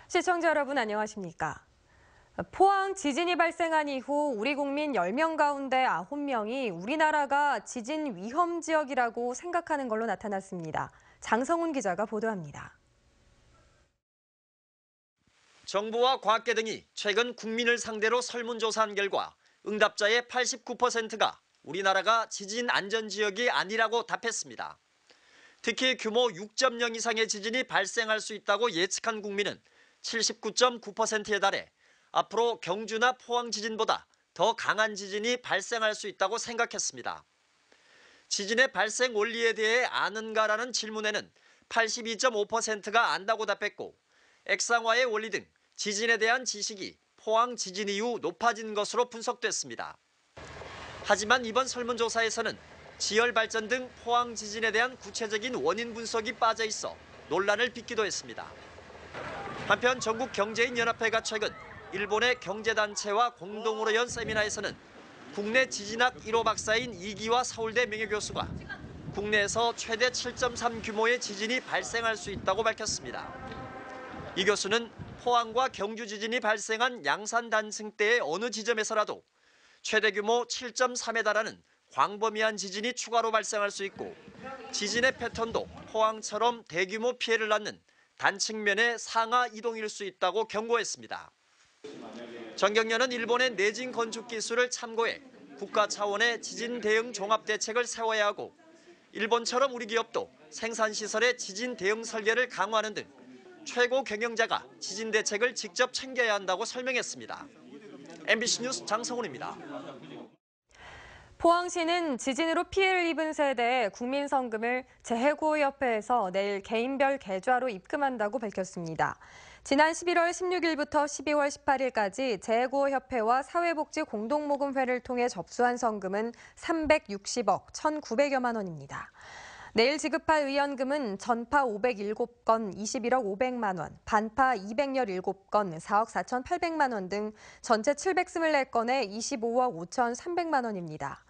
시청자 여러분 안녕하십니까? 포항 지진이 발생한 이후 우리 국민 10명 가운데 9명이 우리나라가 지진 위험 지역이라고 생각하는 걸로 나타났습니다. 장성훈 기자가 보도합니다. 정부와 과학계 등이 최근 국민을 상대로 설문조사한 결과 응답자의 89%가 우리나라가 지진 안전 지역이 아니라고 답했습니다. 특히 규모 6.0 이상의 지진이 발생할 수 있다고 예측한 국민은 79.9%에 달해 앞으로 경주나 포항 지진보다 더 강한 지진이 발생할 수 있다고 생각했습니다. 지진의 발생 원리에 대해 아는가라는 질문에는 82.5%가 안다고 답했고 액상화의 원리 등 지진에 대한 지식이 포항 지진 이후 높아진 것으로 분석됐습니다. 하지만 이번 설문조사에서는 지열 발전 등 포항 지진에 대한 구체적인 원인 분석이 빠져 있어 논란을 빚기도 했습니다. 한편 전국경제인연합회가 최근 일본의 경제단체와 공동으로 연 세미나에서는 국내 지진학 1호 박사인 이기와 서울대 명예교수가 국내에서 최대 7.3 규모의 지진이 발생할 수 있다고 밝혔습니다. 이 교수는 포항과 경주 지진이 발생한 양산 단층 때의 어느 지점에서라도 최대 규모 7.3에 달하는 광범위한 지진이 추가로 발생할 수 있고 지진의 패턴도 포항처럼 대규모 피해를 낳는 단층면의 상하 이동일 수 있다고 경고했습니다. 정경련은 일본의 내진 건축 기술을 참고해 국가 차원의 지진 대응 종합 대책을 세워야 하고 일본처럼 우리 기업도 생산시설의 지진 대응 설계를 강화하는 등 최고 경영자가 지진 대책을 직접 챙겨야 한다고 설명했습니다. MBC 뉴스 장성훈입니다. 포항시는 지진으로 피해를 입은 세대에 국민성금을 재해구호협회에서 내일 개인별 계좌로 입금한다고 밝혔습니다. 지난 11월 16일부터 12월 18일까지 재해구호협회와 사회복지공동모금회를 통해 접수한 성금은 360억 1,900여만 원입니다. 내일 지급할 의연금은 전파 507건 21억 500만 원, 반파 217건 4억 4,800만 원 등 전체 724건에 25억 5,300만 원입니다.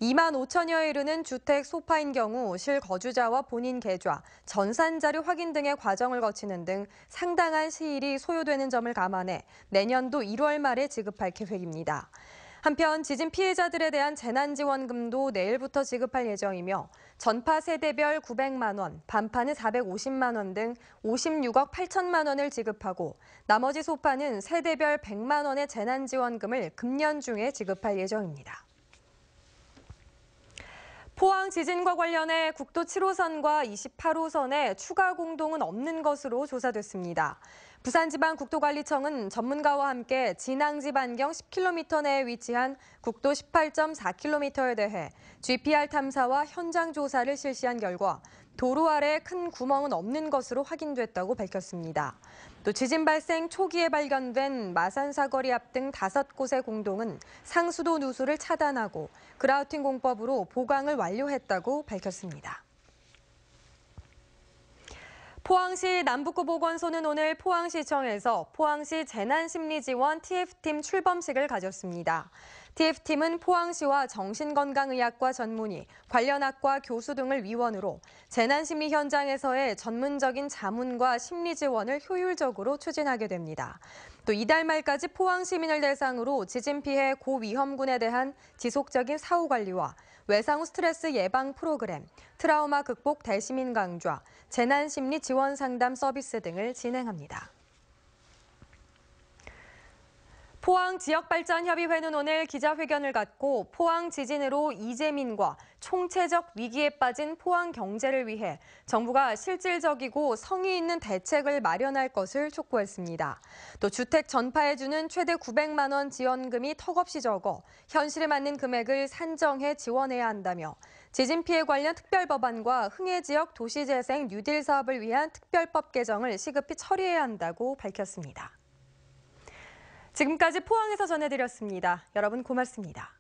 2만 5천여에 이르는 주택 소파인 경우 실거주자와 본인 계좌, 전산자료 확인 등의 과정을 거치는 등 상당한 시일이 소요되는 점을 감안해 내년도 1월 말에 지급할 계획입니다. 한편 지진 피해자들에 대한 재난지원금도 내일부터 지급할 예정이며 전파 세대별 900만 원, 반파는 450만 원 등 56억 8천만 원을 지급하고 나머지 소파는 세대별 100만 원의 재난지원금을 금년 중에 지급할 예정입니다. 포항 지진과 관련해 국도 7호선과 28호선에 추가 공동은 없는 것으로 조사됐습니다. 부산지방국도관리청은 전문가와 함께 진앙지 반경 10km 내에 위치한 국도 18.4km에 대해 GPR 탐사와 현장 조사를 실시한 결과 도로 아래 큰 구멍은 없는 것으로 확인됐다고 밝혔습니다. 또 지진 발생 초기에 발견된 마산 사거리 앞 등 5곳의 공동은 상수도 누수를 차단하고 그라우팅 공법으로 보강을 완료했다고 밝혔습니다. 포항시 남북구 보건소는 오늘 포항시청에서 포항시 재난심리지원 TF팀 출범식을 가졌습니다. TF팀은 포항시와 정신건강의학과 전문의, 관련 학과 교수 등을 위원으로 재난심리 현장에서의 전문적인 자문과 심리 지원을 효율적으로 추진하게 됩니다. 또 이달 말까지 포항 시민을 대상으로 지진 피해 고위험군에 대한 지속적인 사후 관리와 외상 후 스트레스 예방 프로그램, 트라우마 극복 대시민 강좌, 재난심리 지원 상담 서비스 등을 진행합니다. 포항지역발전협의회는 오늘 기자회견을 갖고 포항 지진으로 이재민과 총체적 위기에 빠진 포항 경제를 위해 정부가 실질적이고 성의 있는 대책을 마련할 것을 촉구했습니다. 또 주택 전파해주는 최대 900만 원 지원금이 턱없이 적어 현실에 맞는 금액을 산정해 지원해야 한다며 지진 피해 관련 특별법안과 흥해 지역 도시재생 뉴딜 사업을 위한 특별법 개정을 시급히 처리해야 한다고 밝혔습니다. 지금까지 포항에서 전해드렸습니다. 여러분 고맙습니다.